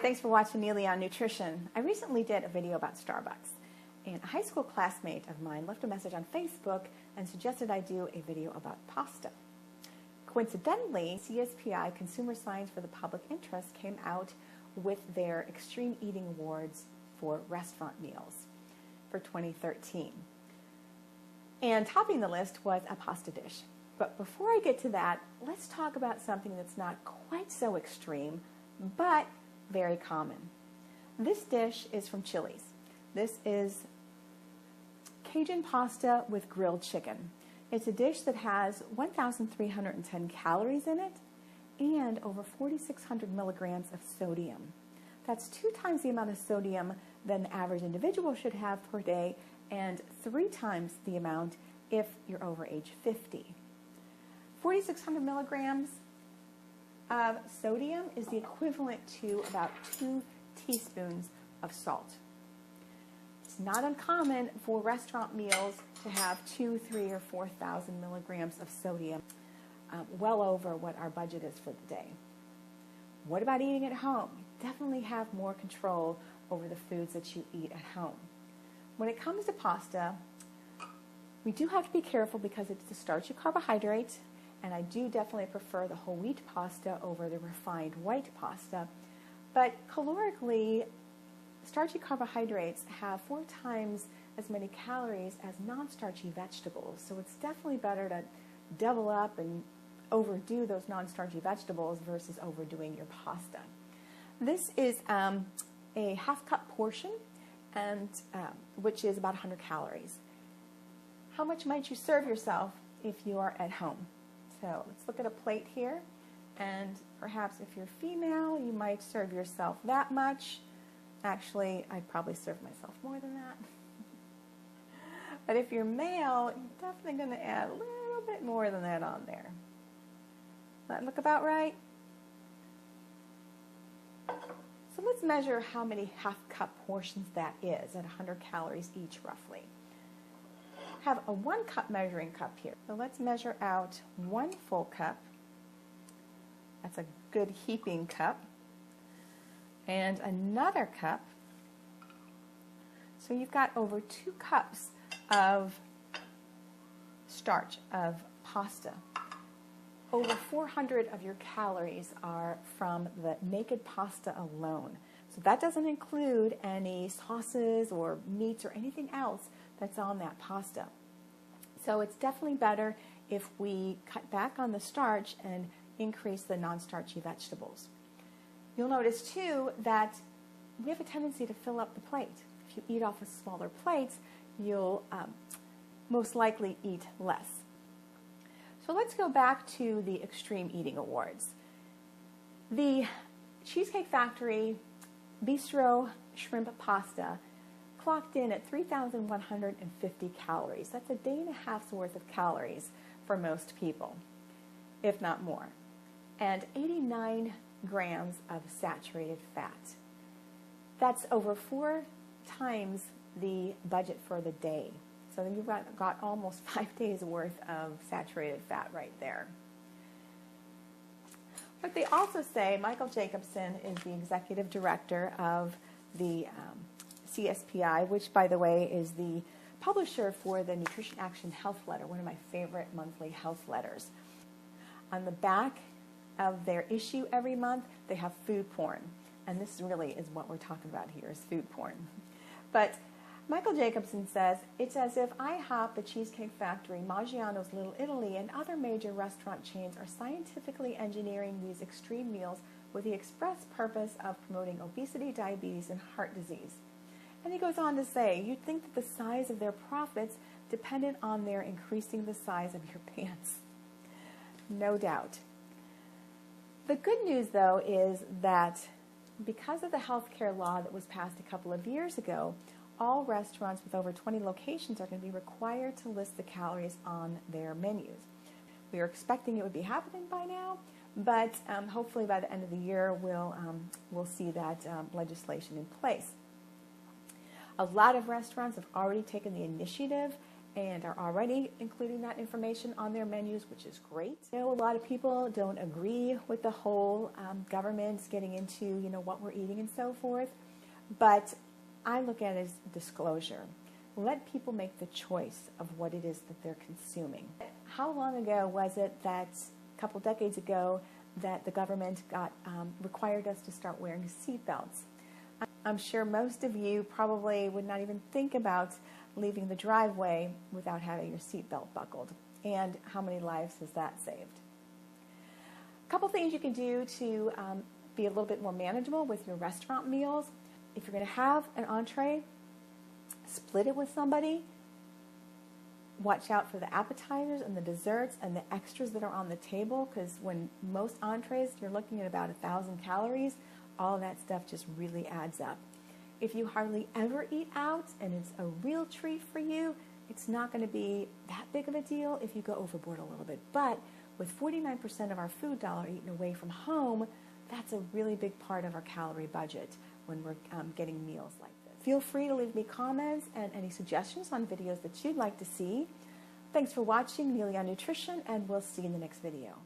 Thanks for watching Neily on Nutrition. I recently did a video about Starbucks, and a high school classmate of mine left a message on Facebook and suggested I do a video about pasta. Coincidentally, CSPI, Consumer Science for the Public Interest, came out with their Xtreme Eating Awards for restaurant meals for 2013. And topping the list was a pasta dish. But before I get to that, let's talk about something that's not quite so extreme, but very common. This dish is from Chili's. This is Cajun pasta with grilled chicken. It's a dish that has 1,310 calories in it and over 4,600 milligrams of sodium. That's 2 times the amount of sodium than the average individual should have per day and 3 times the amount if you're over age 50. 4,600 milligrams of sodium is the equivalent to about 2 teaspoons of salt. It's not uncommon for restaurant meals to have 2, 3, or 4,000 milligrams of sodium, well over what our budget is for the day. What about eating at home? You definitely have more control over the foods that you eat at home. When it comes to pasta, we do have to be careful because it's a starchy carbohydrate, and I do definitely prefer the whole wheat pasta over the refined white pasta. But calorically, starchy carbohydrates have 4 times as many calories as non-starchy vegetables. So it's definitely better to double up and overdo those non-starchy vegetables versus overdoing your pasta. This is a half-cup portion, and which is about 100 calories. How much might you serve yourself if you are at home? So let's look at a plate here, and perhaps if you're female, you might serve yourself that much. Actually, I'd probably serve myself more than that. But if you're male, you're definitely going to add a little bit more than that on there. That look about right? So let's measure how many half-cup portions that is at 100 calories each, roughly. Have a 1-cup measuring cup here. So let's measure out 1 full cup. That's a good heaping cup. And another cup. So you've got over 2 cups of starch, of pasta. Over 400 of your calories are from the naked pasta alone. So that doesn't include any sauces or meats or anything else that's on that pasta. So it's definitely better if we cut back on the starch and increase the non-starchy vegetables. You'll notice too that we have a tendency to fill up the plate. If you eat off of smaller plates, you'll most likely eat less. So let's go back to the Xtreme Eating Awards. The Cheesecake Factory Bistro shrimp pasta clocked in at 3,150 calories. That's a day and a half's worth of calories for most people, if not more. And 89 grams of saturated fat. That's over 4 times the budget for the day. So you've got almost 5 days worth of saturated fat right there. But they also say, Michael Jacobson is the executive director of the CSPI, which, by the way, is the publisher for the Nutrition Action Health Letter, one of my favorite monthly health letters. On the back of their issue every month, they have food porn. And this really is what we're talking about here, is food porn. But Michael Jacobson says, it's as if IHOP, the Cheesecake Factory, Maggiano's Little Italy, and other major restaurant chains are scientifically engineering these extreme meals with the express purpose of promoting obesity, diabetes, and heart disease. And he goes on to say, you'd think that the size of their profits depended on their increasing the size of your pants. No doubt. The good news, though, is that because of the healthcare law that was passed a couple of years ago, all restaurants with over 20 locations are going to be required to list the calories on their menus. We are expecting it would be happening by now, but hopefully by the end of the year we'll see that legislation in place. A lot of restaurants have already taken the initiative and are already including that information on their menus, which is great. I know a lot of people don't agree with the whole government getting into, what we're eating and so forth, but I look at it as disclosure. Let people make the choice of what it is that they're consuming. How long ago was it that, a couple decades ago, that the government required us to start wearing seatbelts? I'm sure most of you probably would not even think about leaving the driveway without having your seatbelt buckled. And how many lives has that saved? A couple things you can do to be a little bit more manageable with your restaurant meals. If you're going to have an entree, split it with somebody. Watch out for the appetizers and the desserts and the extras that are on the table, because when most entrees, you're looking at about 1,000 calories. All of that stuff just really adds up. If you hardly ever eat out and it's a real treat for you, it's not going to be that big of a deal if you go overboard a little bit. But with 49% of our food dollar eaten away from home, that's a really big part of our calorie budget when we're getting meals like this. Feel free to leave me comments and any suggestions on videos that you'd like to see. Thanks for watching Neily on Nutrition, and we'll see you in the next video.